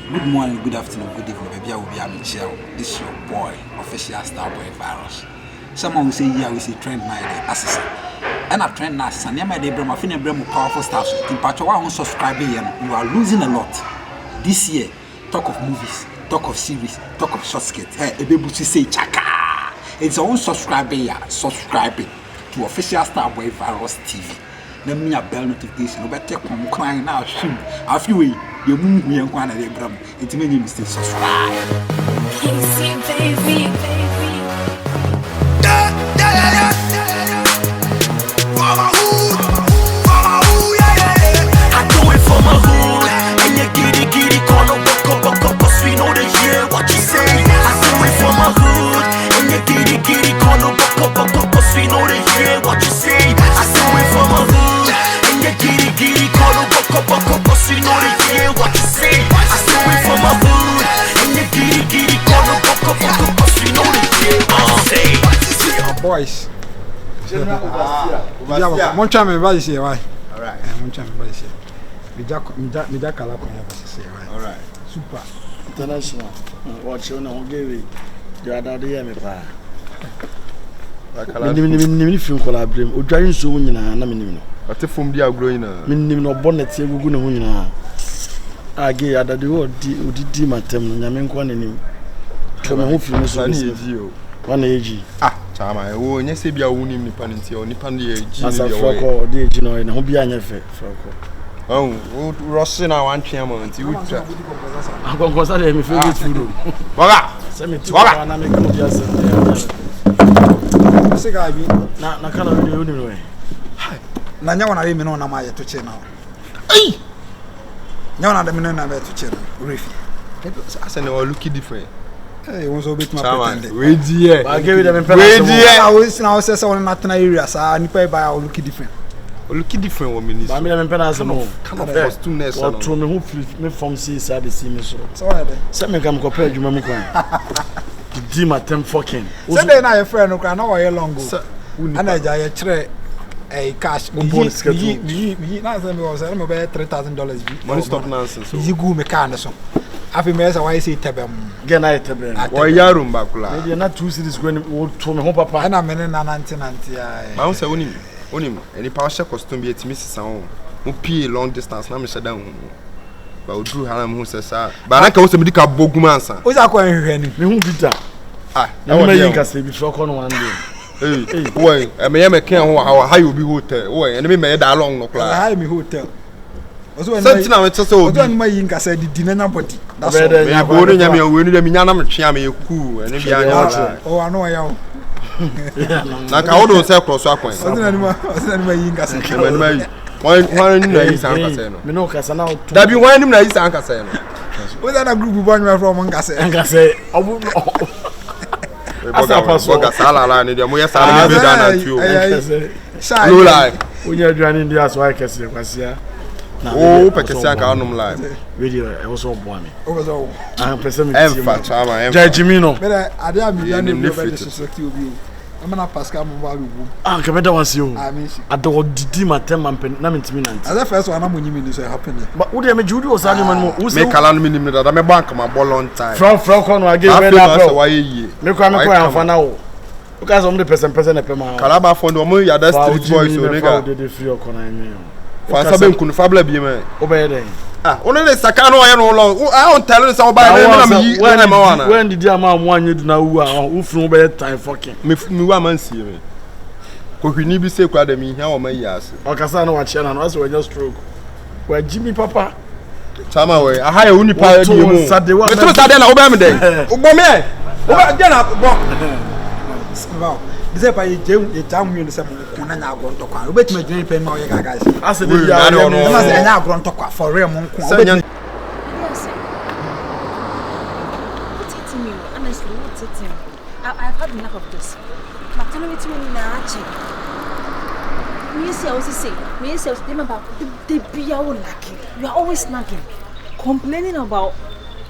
Good morning, good afternoon, good evening, baby. I will be Michelle. This is your boy, official Starboy Virus. Someone will say, yeah, we say trend my assassin. And a trend now, and my day, Brahma, Finna Brahma, powerful stars. In part, you are subscribing, you are losing a lot. This year, talk of movies, talk of series, talk of short skits. Hey, a baby to say, chaka. It's our own subscribing to official Starboy Virus TV. Let me a bell notification. But take one crying now, shoot. A few way, you move me and one of the Bram. It's many mistakes. Subscribe. Easy, baby. For my hood, yeah. I do it for my hood. And you giddy, call up, cause we know the year what you say. I do it for my hood. And you giddy, call up, cause we know the year what you say. I do it for my hood. And you giddy, call up, cause we know the year what you say. I do it for my hood. And you giddy, call up, cause we know the year what you say. Boys. Yeah, one time everybody say why. all right. One time everybody say. Me da kala ko ya say why. All right. Super. International. Watch you now, Gary. You are not here, me pa. Minimum film collaborate. O drawing so nyina na minimum. Ate fom dia agro nyina. Minimum no bonnet egugu ne ho nyina. Age adade wo di matem no nyame nko anenim. Kama ho film so ni eji o. Wana eji. Chama wo nya se bia wo nim nipa nti o nipa no eji ni Asa bia froko de eji no na ho bia anya fe froko. Oh, Rossi na wan twa ma nti wo twa. Akonkosa de me favorite food. Waga. Semi tu na me ko bia se. Say guy bi Na kana video ni no. na nya wana we me no na ma ye to che na. Ai. Nya wana da me no na be to che na. Refi. Asa na look different. Hey, won so bit my Chama. pretend. We di e. Ba give them pen. We di e. I was now say so na tena area sa nipa ba look different. Look different wo ministry. Ba me dem pen as no. Kind of costumeness Or to me who me from see side the see me so. So why dey? Say me come compare adwuma mu kwan. Di matem fucking. Say dey na your friend no na why long go. Uni. Ana ja ye kire cash Bonus schedule. me na say me was say me be $3,000 bi. Money stop nonsense. Easy go me can so. Afi me say why say tebem. Get na etebe. Wo yarum ba kula. Maybe na 2 cities go to me ho papa. Ana me na nanti ai. Ma wo say onim any power share costume bi etimi sisa ho. Mo pie long distance na me sheda ho. Ba odru hala mo say sa. Ba na ka wo say me dika boguma ansa. O za ko ehwe ni. Me hu bita. Na Na wo me dey. yin ka say bi fro ko no one day. Hey, boy, me me kan ho ha you be hotel. Boy, and me da long no kla. Hi me hotel. Ozo Something na me tse so ozo ma yin ka say di na body. That's Better all. me go no nya me we ni da me nya na me twa me ku, ene bia nya. Oh, I know ya o. Na ka wo do say cross akwan. Ozo na ni ma yin ka say. Me ma yi. Wan na yi san ka say no. Me no ka sa na Da bi wan nim na yi san ka say no. Ozo na group bo nyuma from nka say. Nka say obu Boga sala la ni dia mo ya sala ni be da na tuo. nka say Shy. No lie. onya adwane ndi aso ai kese kwasia. Na Oh, pekese aka onum live. video e wo so bo ami. Ozo. Ah person me Emfa chama emfa. Judge me no. But ade am ya no Yeah, be fit. the society obi o. Amana Pascal mo ba lu. Ah ka beda wase o. I mean, Ado didi matem ampen na mentimi nanti. as a first one am onyimi ni so happen. But wo de me judi o sa de man mo. Wo Me kala no minim da me bank ma ball on time. from kono age Afi be na na so pro. wa ye. Me kwa amfa na wo. O ka so mo de person na pe ma. Kala ba fond mo ya da street boys o nigga. De free o kono ame. Fa sabe nkunu fabla bi me. O be dey. Ah, ono le saka no ye no lo. I on tell say oba na me yi na ma wana. When did you ma mo anye du na wu a wo funu be time fucking. Me wa man sie me. Ko hwini bi se kwa da mi hia o ma yi ase. O ka sa na wa che na no so we just stroke. Wa Jimmy papa. Chama we, aha ya uni pa di mu. Me to sade na oba me den. Ugbo me. Oba je na bo. Wow. This pa ye jam you say mo na nya agro ntokwa. Obetime dwene pe ma o ye gaga. As the I don't know. Na say nya agro ntokwa for real mo nko. Sanya Yes. What's eating me? Honestly, what's eating me? I've had enough of this. But tell me to me now, me say, about the be our lacking. You are always nagging, complaining about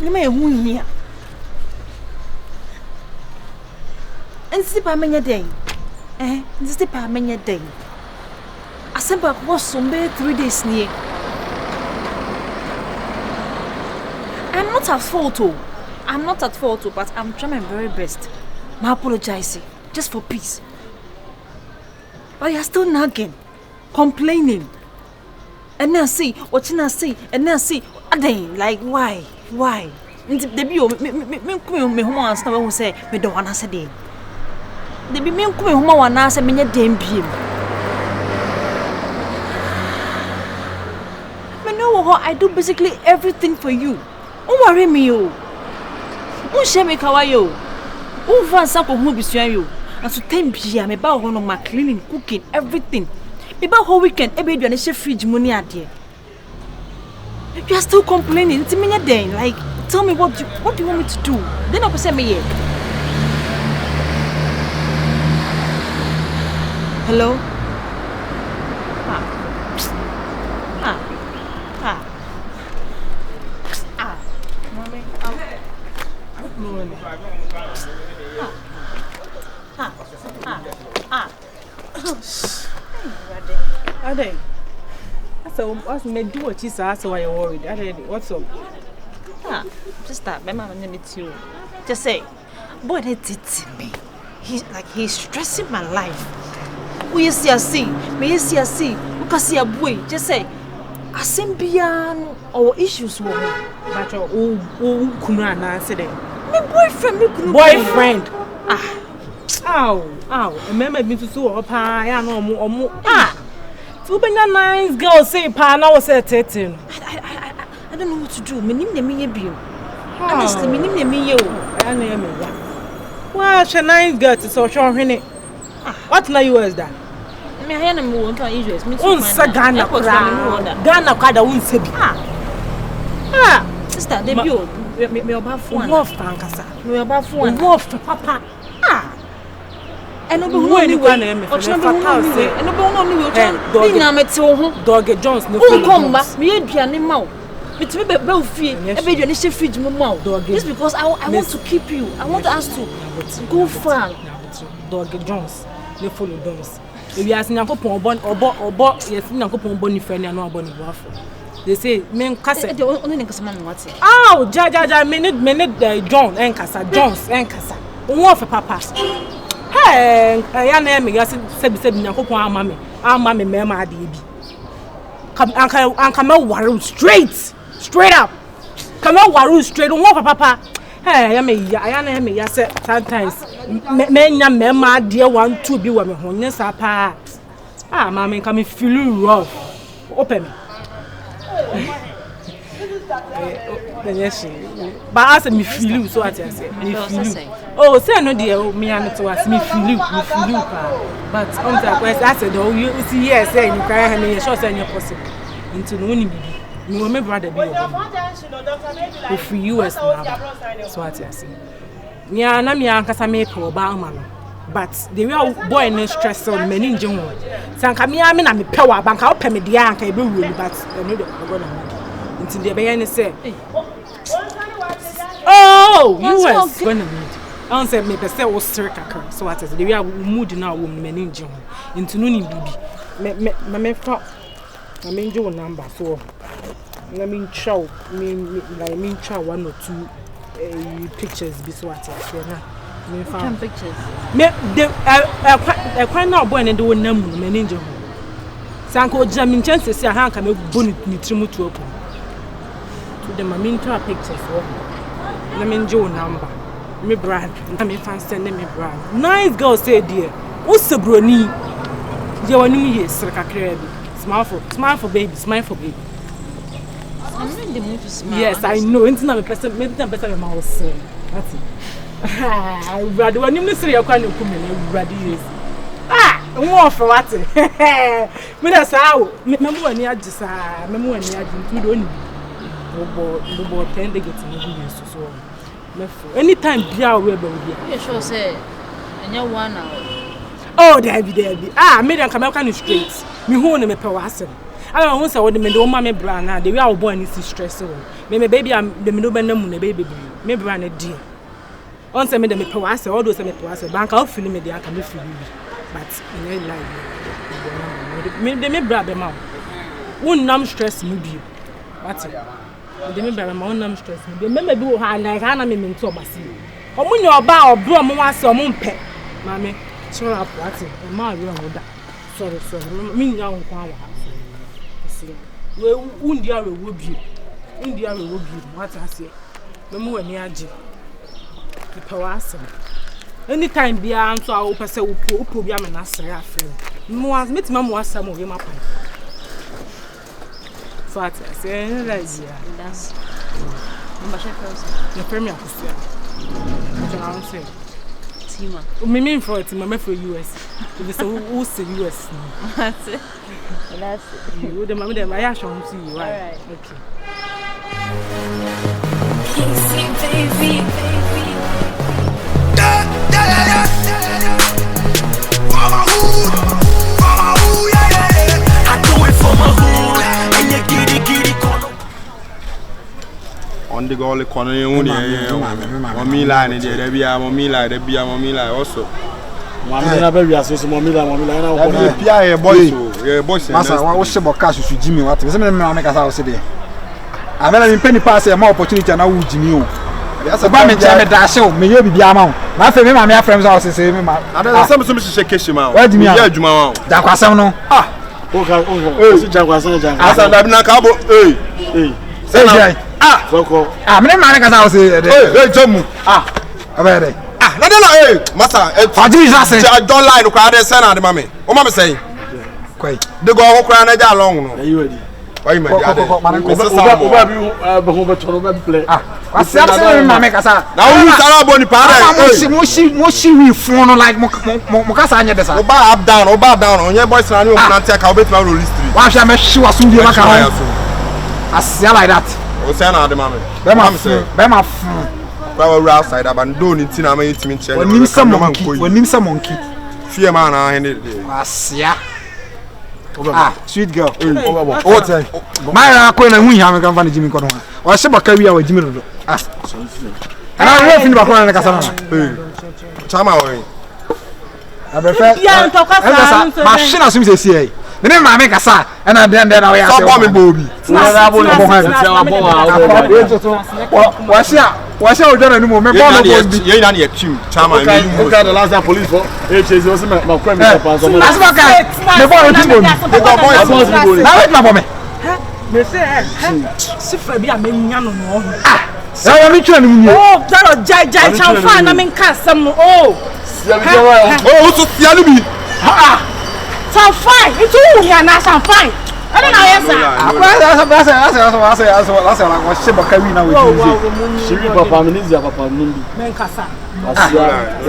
me who here. And see by many day. This is by many day. I said, but what's some 3 days near? I'm not at fault, oh. I'm not at fault, oh, but I'm trying my very best. I apologize, just for peace. But you're still nagging, complaining. And then see, what you see, and then see, again, like why? The bio, me home answer who say me don't wanna say day. The be me home wanna say me dem biem. Me know how I do basically everything for you. Don't worry me yo. Don't share me kawayo. Don't fan sample who be you. And so time bia me ba ho no ma cleaning, cooking, everything. Me ba whole weekend e be aduane she fridge money ade. You are still complaining. It's me then. Like, tell me what do you want me to do? Then I'll say me here. Hello? Mommy. Ade. So what's me do what you say so why you worried? Ade, what's up? Just that, my mama needs you. Just say, boy, they did to me. He's stressing my life. We see a see, me see a see, because see a boy. Just say, I seen beyond our issues with But oh, Kunana said it. My boyfriend, boyfriend. Ow. Remember me to sue up. I know. So when a nice girl say pa now say 13. I don't know what to do. Me nim me be. Honestly, me nim me yo. I know me. Why she nice girl to so show hwene. What na you is that? Me I am want to use me. Unsa Ghana kwada unsa bi. Sister, they be me oba phone. Mo fankasa. Me oba phone. Mo papa. I know who anyway. Or try me. I know only we try. Na me te wo ho. Dog Jones no. Come ba. Me aduane ma wo. Me te be ofie. E be aduane she fridge mu ma wo. Just because I want to keep you. I want us to go far. Dog Jones. No follow Jones. If you ask Nyankopon obo yes Nyankopon boni friend and no boni boafo. They say men kasa. They only nkasa ma me what. Ow, ja me need John enkasa Jones enkasa. Won for papa. Hey, ya na me ya sebi Nyankopon ama me mema ade bi. Come waru straight up. Come waru straight won for papa. Hey, ya na me ya say sometimes me nya mema ade 1 2 bi wa me ho nyesa pa. Mama come feel rough. Open me. But as me feel you so what I say. Me feel. Oh, say no dear me and to us me feel you but on the quest I said oh you see yes say you can me sure say you possible into no ni bibi me wo me brother bi o for US now so what I say me na me ankasa me pe oba ama no but the real boy no stress on many nje ho sanka me na me pe wa banka o pe me dia anka e be wuru but no dey go na into the be yan say oh US gonna need I don't say me per se was circa so what is the way mood now woman many nje ho into no ni bibi me fa I mean your number so I mean chow me chow 1 or 2 pictures be so what is na me fa pictures me the quite now boy and do nam many nje ho sanko jamin chance say ha kan me boni ni trimu to open to the main pictures for na me your number me brand na me fan send me brand nice girl say dear wo sebroni je wani ye sirka krebe smile for baby I'm in the mood to smile. yes I know it's not a person maybe the person my house that's it I rather when you miss your kind of come ready yes more for what me na sao me mo ani agisa me mo ani agi ntu do ni bo 10 get me yes so anytime bia we be You sure say anya one hour. Oh, there be. Me dan come out straight. Me hu no me pe wasem. I don't want say what me do ma me bra na the way I born is stress so. Me baby am the me no be na mu na baby. Me bra na die. On say me de me pe wasem, all those say me pe wasem. Bank out feel me dey aka me feel you. But in life me bra be ma. Won nam stress me bi. What? de me be ma wonam stress me member bi wo ha like ha na me mento obasi omunye oba obro mo wase o mo mpe mame sure apwati e ma wi on da sorry me nya won kwa wa we undi awe wo bi what ase me mo wani age the power ase anytime bia nso a wo pese wo po bia me na sere afre mo as metima mo asam o ye ma pan so at say na zia That's my chef. the premier officer I say Tima. me for Tima me for US if so who say US That's it. That's it. you the mama dem I show see you Alright. okay baby. I do it for my hood, and you giddy On the goal corner, you mommy line, there be a mommy line also. Mami na be wiase so mami la na That ko. be a boy so, yeah, boy. Masa wa se boka su Jimmy what? Se me make asa o se de. Amela mi penny pass e ma opportunity na wo Jimmy o. So ba me che me dash o, me ye bibia ma o. Na fe me ma me friends house se me ma. Ada some so me shake keshima o. Wa Jimmy ya adwuma wa. Da kwasam no. O si jangwasan Asa da bi na ka bo Say jai. Soko. Me ma make asa o se de. Jamu. Abere. Na masa Faji say. I don't lie no kwa dey say na de mame. O ma me say. Kwai. De go ho kra na ja long no. Ayi wadi. Why me ja de. Oba bi be ho be toro be play. Wasi ase me ma make asa. Na wo sara bo ni pa na. Mo shi we phone no like mo kasa anya de sa. Oba up down, onye boys na ni o plan take ka obetuma roll history. Wa hwa me hwe waso bi maka ho. Asia like that. O say na de mame. Be ma fu. Ba we outside aban do ni tina ma yitimi nche. Onim sa monkey. Fear man na he. Asia. Sweet girl. O say. My ko na hu hia me kan fa na Jimmy ko no. O se baka wi a wa Jimmy do. Ana we fin ba ko na kasa na. Chama o. Abefe. ya ntokasa machine asum se sie. Ne ma me kasa na den na we ya se. So bomb me bobi. Wa se o jana ni mo me bo no bo. Ye na na team. Chama me. Okay, the last time police for HZ was my crime papa so. Asma ka. Me bo no timbo. They go boys. Na wait na bo me. me say sifra bi a me nya no no Ya me twa ni mu. oh daro jai chamfa na me nka sam oh Oh, so tia ni bi. some fine itu ya na some fine ana na yesa Asa wa se baka wi na we ji. Shiri papa minizia papa numbi. men kasa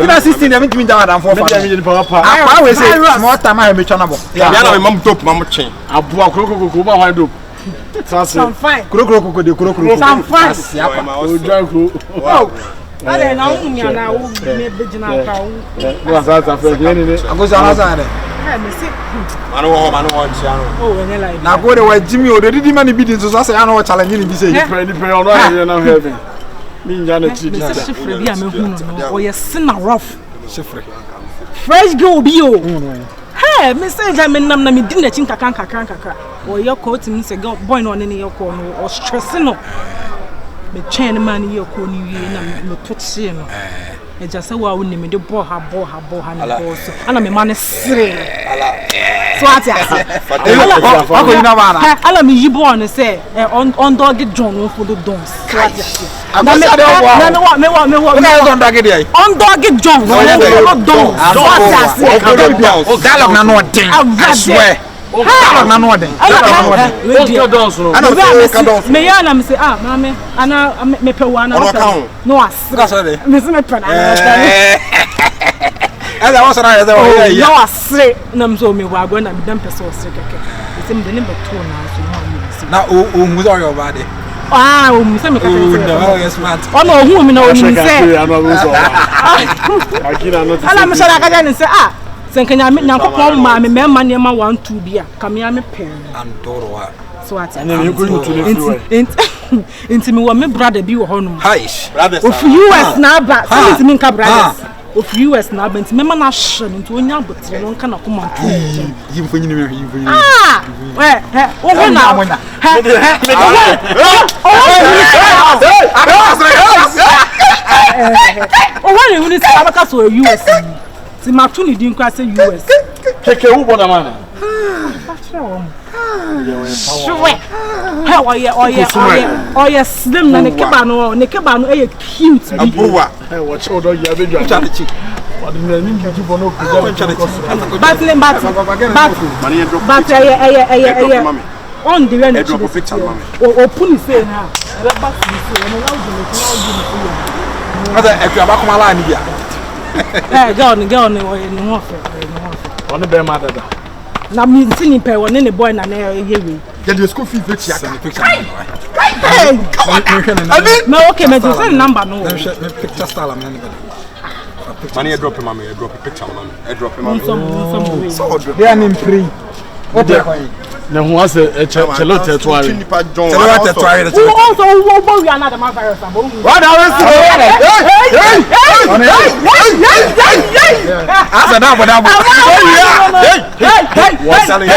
Kina 16 dem ntimi jawa dan for fa. Me dey papa. Akwa we say small time I me twa na bo. Ya na me mam top mam chen. Abu akoko ba hwan do. some fine Kuro de kuro. some fine O dranko. oh ale na unya na wo me begina ka wo No sa friend ni. Agozo anaza de. me say Manu wo chia no. oh we like Na go de wa Jimmy o de di man bi din so say ya no challenge ni bi say. Friend ono here na heaven. Me nya na chi me say sifra bi a me hu no o ye sina rough Sifre. fresh girl bi o hey me say ja me nam na me din na chin kakra o ye ko tim say girl boy no ne ye ko no o stress no me chain man ye ko ni wi na me putse no e ja say wa woni me de bo ha na bo so ana me man sire so ati ase Ako ina bana. ala me yibo no say on dog John no for the dons so ati ase Na me me na don dage dey. on dog John no for dons so ati ase Dialogue na no den. I swear. Dialogue na no den. What dance no? Ana me ya na me say mama ana me pe wa na no as That's all dey. me say me pe na Ela wasa na yeza wa ya. no asre na me so me wa go na me dan pese osre keke me say me de ne beto na so no me Na o mu zo yo ba de. o me say me keke No, yes smart. o no hu me na o ni say Akina no. ala me shara ka ni say senkanya me nyankopon ma me mema ne ma 1 2 bia kamia me pen Antoro ha. so ati And you go to the freeway. inti me wo me brother bi wo honum Haish. Brothers. of US na ba since me nka brothers of US na bent me na hye nti onya abotre no nka na koma to yimfonyi ni yimfonyi wani wuni si abaka so US si matu ni din kwa se US keke wu bona mana oye slim na ne keba no e cute abuwa wo chodo ya be dwa chachi what the name you for no but on the way drop a picture mama open say na e ba si say no la do ada e kwa ba kuma la ni bia girl ni oye ni mo fe on be ma dada na mi ntini pe won ne boy na na yewe get the school fee picture no okay me just send number no picture style am anybody money drop him mama drop a picture mama drop him mama some they are in free what they na ho ase chelo tetuare nipa John chelo tetuare also we another man virus abo what are we asa da boda bo what's selling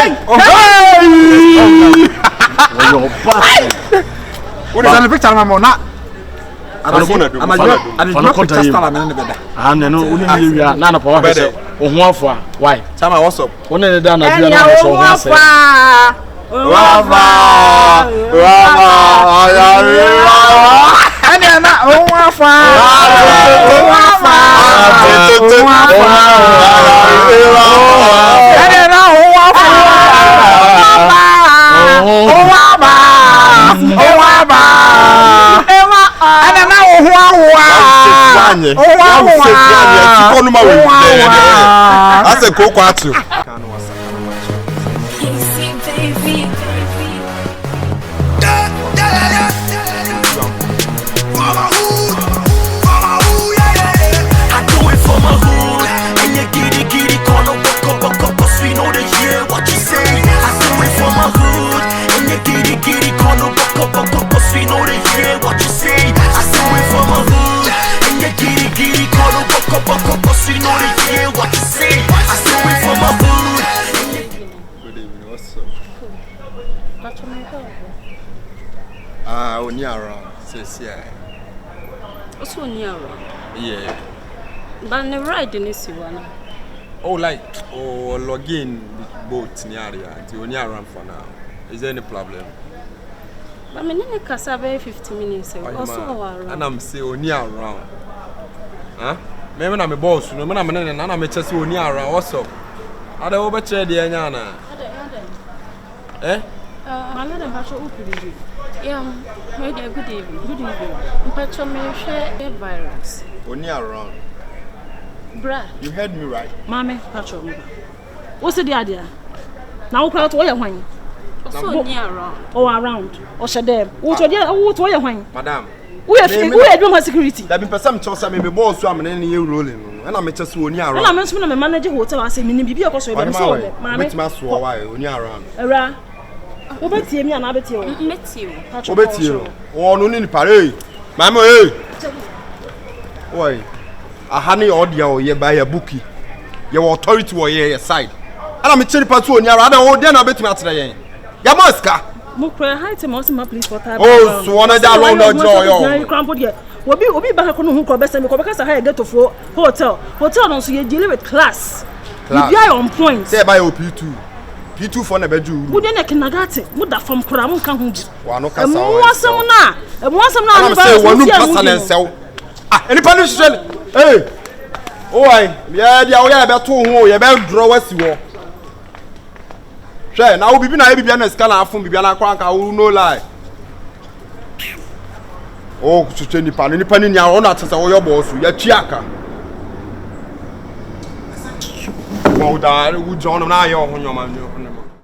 what is the picture mama na no uni ni wia na na pa wa hese ohun afo why Chama what's up one ne da na bia na so ohun ase Wava ana na ohun afa Only around, says yeah. Also only around. Yeah. But the ride in this one. Oh, like login boat near the only around for now. Is there any problem? But I mean, cassava 50 minutes. Also around. And I'm saying only around. Huh? Maybe I'm a boss. No, I'm just only around. What's up? I don't overcharge the Anyana. Eh? My little battle open. Yeah, good evening. Good evening. But you may share a virus. Only around. Bruh. You heard me right. Mommy, patron. What's the idea? Now, crowd, what you want? Also only around. Or around. Or share them. What you want? Madam. We are doing security. There be some choice. I may be boss. So I'm in any rolling. And I'm just only around. And I'm just going to manage a hotel. I say, Minnie, be a cost. Mammy, only around. Era. Obeti me and abeti o. Meti o. Obeti o. O no ni pare. Mama eh. Oi. Ahani odia o ye buy a bookie. Your authority wo ye side. Ana me chiri patu oni ara. Ada o dia na betimi atire yen. Ya maska. Mo kra height mo ma please for time. Oh, so one da long no joy yo. Obi ba ha ko no hu ko besa me ko be kasa ha get for hotel. Hotel no so ye deal with class. You be on point. Say buy P2. P2 for na beju. Wo de na kinagate, mo da fam kra mo kan hu ji. Wa no kasa o. Mo wasam na ba. Say wonu kasa na nsew. Ah, eni pa no hwehwe. Eh. Oi, ya dia wo ya be to hu, ya be draw wasi wo. Hwe, na wo bibi na bibia na scan afun bibia na kwa nka wo no lie. Oh, kuchuche nipa ni nya wo na atesa wo yo boss, ya chiaka. Mo da wo John na ya ho nyoma nyo.